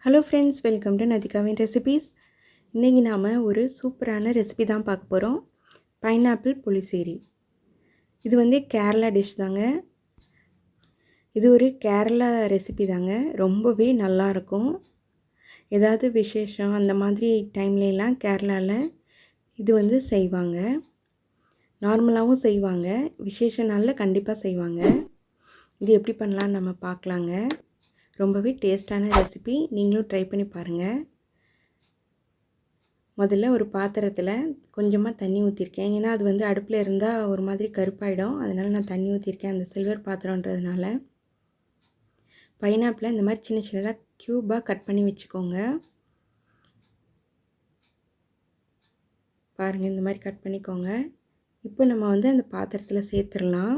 Hello friends, welcome to நதிகாவின் recipes. இன்றைக்கி நாம் ஒரு சூப்பரான ரெசிபி தான் பார்க்க போகிறோம். பைனாப்பிள் புளிசேரி. இது வந்து கேரளா டிஷ் தாங்க. இது ஒரு கேரளா ரெசிபி தாங்க. ரொம்பவே நல்லாயிருக்கும். ஏதாவது விசேஷம் அந்த மாதிரி டைம்லலாம் கேரளாவில் இது வந்து செய்வாங்க. நார்மலாகவும் செய்வாங்க, விசேஷ நாளில் கண்டிப்பாக செய்வாங்க. இது எப்படி பண்ணலான்னு நம்ம பார்க்கலாங்க. ரொம்பவே டேஸ்டான ரெசிபி, நீங்களும் ட்ரை பண்ணி பாருங்கள். முதல்ல ஒரு பாத்திரத்தில் கொஞ்சமாக தண்ணி ஊற்றிருக்கேன். ஏன்னா அது வந்து அடுப்பில் இருந்தால் ஒரு மாதிரி கருப்பாயிடும், அதனால் நான் தண்ணி ஊற்றிருக்கேன். அந்த சில்வர் பாத்திரன்றதுனால. பைனாப்பிளை இந்த மாதிரி சின்ன சின்னதாக க்யூபாக கட் பண்ணி வச்சுக்கோங்க. பாருங்கள், இந்த மாதிரி கட் பண்ணிக்கோங்க. இப்போ நம்ம வந்து அந்த பாத்திரத்தில் சேர்த்துடலாம்.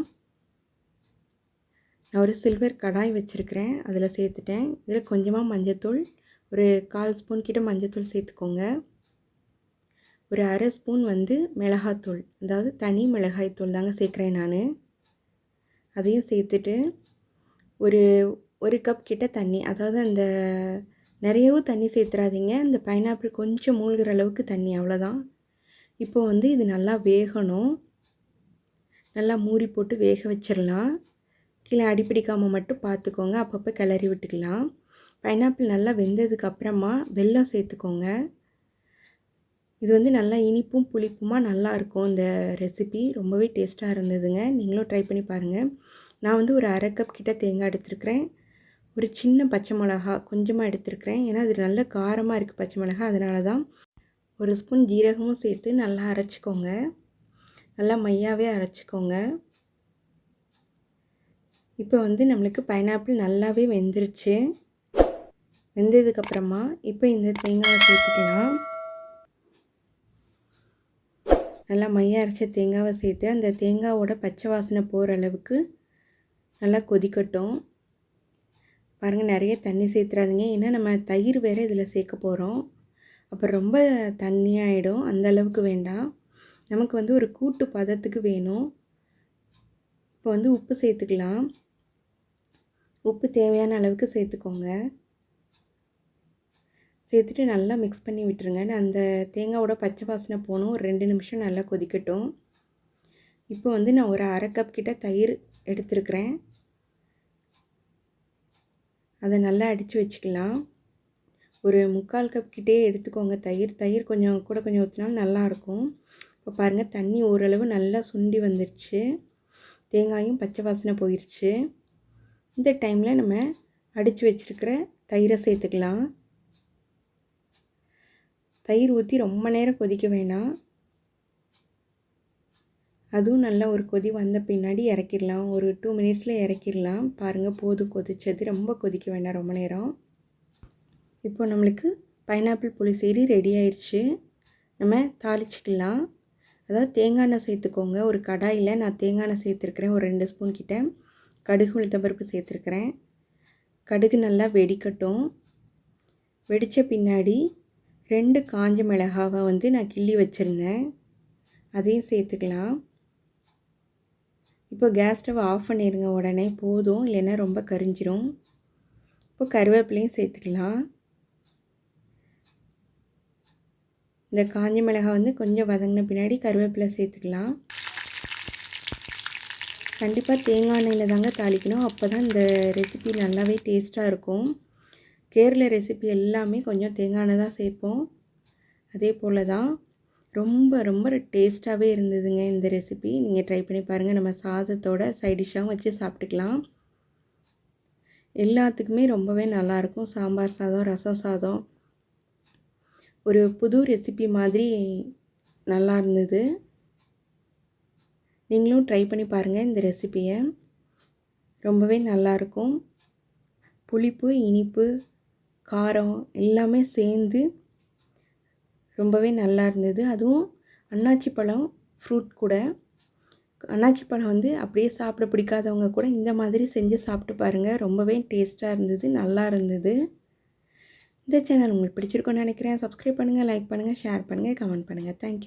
நான் ஒரு சில்வர் கடாய் வச்சுருக்கிறேன், அதில் சேர்த்துட்டேன். இதில் கொஞ்சமாக மஞ்சத்தூள், ஒரு 1/4 ஸ்பூன் கிட்ட மஞ்சத்தூள் சேர்த்துக்கோங்க. ஒரு 1/2 ஸ்பூன் வந்து மிளகாத்தூள், அதாவது தனி மிளகாய்த்தூள் தாங்க சேர்க்குறேன் நான். அதையும் சேர்த்துட்டு ஒரு கப் கிட்ட தண்ணி, அதாவது அந்த நிறையவும் தண்ணி சேர்த்துறாதீங்க, இந்த பைனாப்பிள் கொஞ்சம் மூழ்கிற அளவுக்கு தண்ணி, அவ்வளோதான். இப்போ வந்து இது நல்லா வேகணும். நல்லா மூடி போட்டு வேக வச்சிடலாம். கீழே அடிப்பிடிக்காமல் மட்டும் பார்த்துக்கோங்க, அப்பப்போ கிளறி விட்டுக்கலாம். பைனாப்பிள் நல்லா வெந்ததுக்கப்புறமா வெல்லம் சேர்த்துக்கோங்க. இது வந்து நல்லா இனிப்பும் புளிப்புமாக நல்லாயிருக்கும். இந்த ரெசிபி ரொம்பவே டேஸ்ட்டாக இருந்ததுங்க. நீங்களும் ட்ரை பண்ணி பாருங்கள். நான் வந்து ஒரு 1/2 கப் கிட்ட தேங்காய் எடுத்துருக்கிறேன். ஒரு சின்ன பச்சை மிளகா கொஞ்சமாக எடுத்துருக்கிறேன், ஏன்னா அது நல்ல காரமாக இருக்குது பச்சை மிளகா, அதனால தான். ஒரு ஸ்பூன் ஜீரகமும் சேர்த்து நல்லா அரைச்சிக்கோங்க. நல்லா மையாவே அரைச்சிக்கோங்க. இப்போ வந்து நம்மளுக்கு பைனாப்பிள் நல்லாவே வெந்துருச்சு. வெந்ததுக்கப்புறமா இப்போ இந்த தேங்காவை சேர்த்துக்கலாம். நல்லா மைய அரைச்ச தேங்காவை சேர்த்து அந்த தேங்காவோட பச்சை வாசனை போகிற அளவுக்கு நல்லா கொதிக்கட்டும். பாருங்கள், நிறைய தண்ணி சேர்த்துறாதீங்க, ஏன்னா நம்ம தயிர் வேறு இதில் சேர்க்க போகிறோம். அப்புறம் ரொம்ப தண்ணியாகிடும், அந்த அளவுக்கு வேண்டாம். நமக்கு வந்து ஒரு கூட்டு பதத்துக்கு வேணும். இப்போ வந்து உப்பு சேர்த்துக்கலாம். உப்பு தேவையான அளவுக்கு சேர்த்துக்கோங்க. சேர்த்துட்டு நல்லா மிக்ஸ் பண்ணி விட்டுருங்க. அந்த தேங்காவோட பச்சை வாசனை போகணும். ஒரு 2 நிமிஷம் நல்லா கொதிக்கட்டும். இப்போ வந்து நான் ஒரு 1/2 கப் கிட்ட தயிர் எடுத்துருக்கிறேன். அதை நல்லா அடித்து வச்சுக்கலாம். ஒரு 3/4 கப் கிட்டே எடுத்துக்கோங்க தயிர் கொஞ்சம் கூட கொஞ்சம் ஊற்றினாலும் நல்லாயிருக்கும். இப்போ பாருங்கள், தண்ணி ஓரளவு நல்லா சுண்டி வந்துருச்சு, தேங்காயும் பச்சை வாசனை போயிடுச்சு. இந்த டைமில் நம்ம அடித்து வச்சுருக்கிற தயிரை சேர்த்துக்கலாம். தயிர் ஊற்றி ரொம்ப நேரம் கொதிக்க வேணாம். அதுவும் நல்லா ஒரு கொதி வந்த பின்னாடி இறக்கிடலாம். ஒரு 2 மினிட்ஸில் இறக்கிடலாம். பாருங்கள், போதும் கொதிச்சது, ரொம்ப கொதிக்க வேண்டாம் ரொம்ப நேரம். இப்போ நம்மளுக்கு பைனாப்பிள் புளிசேரி ரெடி ஆயிடுச்சு. நம்ம தாளிச்சிக்கலாம். அதாவது தேங்காய் எண்ணெய் சேர்த்துக்கோங்க. ஒரு கடாயில் நான் தேங்காய் எண்ணெய் சேர்த்துருக்கிறேன், ஒரு 2 ஸ்பூன் கிட்ட. கடுகு உளுத்தம்பருப்பு சேர்த்துருக்கிறேன். கடுகு நல்லா வெடிக்கட்டும். வெடித்த பின்னாடி 2 காஞ்ச மிளகாவை வந்து நான் கிள்ளி வச்சுருந்தேன், அதையும் சேர்த்துக்கலாம். இப்போ கேஸ் ஸ்டவ் ஆஃப் பண்ணிடுங்க உடனே, போதும், இல்லைன்னா ரொம்ப கரிஞ்சிரும். இப்போ கருவேப்பிலையும் சேர்த்துக்கலாம். இந்த காஞ்ச மிளகாய் வந்து கொஞ்சம் வதங்கின பின்னாடி கருவேப்பிலை சேர்த்துக்கலாம். கண்டிப்பாக தேங்காய் எண்ணெயில் தாங்க தாளிக்கணும், அப்போ தான் இந்த ரெசிபி நல்லாவே டேஸ்ட்டாக இருக்கும். கேரளா ரெசிபி எல்லாமே கொஞ்சம் தேங்காய் எண்ணெய் தான் சேர்ப்போம். அதே போல் தான் ரொம்ப ரொம்ப டேஸ்ட்டாகவே இருந்ததுங்க இந்த ரெசிபி. நீங்கள் ட்ரை பண்ணி பாருங்கள். நம்ம சாதத்தோட சைட் டிஷ்ஷாகவும் வச்சு சாப்பிட்டுக்கலாம். எல்லாத்துக்குமே ரொம்பவே நல்லாயிருக்கும். சாம்பார் சாதம், ரசம் சாதம், ஒரு புது ரெசிபி மாதிரி நல்லா இருந்தது. நீங்களும் ட்ரை பண்ணி பாருங்கள் இந்த ரெசிபியை. ரொம்பவே நல்லாயிருக்கும். புளிப்பு, இனிப்பு, காரம் எல்லாமே சேர்ந்து ரொம்பவே நல்லா இருந்தது. அதுவும் அன்னாச்சி பழம் ஃப்ரூட் கூட. அன்னாச்சி பழம் வந்து அப்படியே சாப்பிட பிடிக்காதவங்க கூட இந்த மாதிரி செஞ்சு சாப்பிட்டு பாருங்கள். ரொம்பவே டேஸ்ட்டாக இருந்தது, நல்லா இருந்தது. இந்த சேனல் உங்களுக்கு பிடிச்சிருக்குன்னு நினைக்கிறேன். சப்ஸ்கிரைப் பண்ணுங்கள், லைக் பண்ணுங்கள், ஷேர் பண்ணுங்கள், கமெண்ட் பண்ணுங்கள். தேங்க்யூ.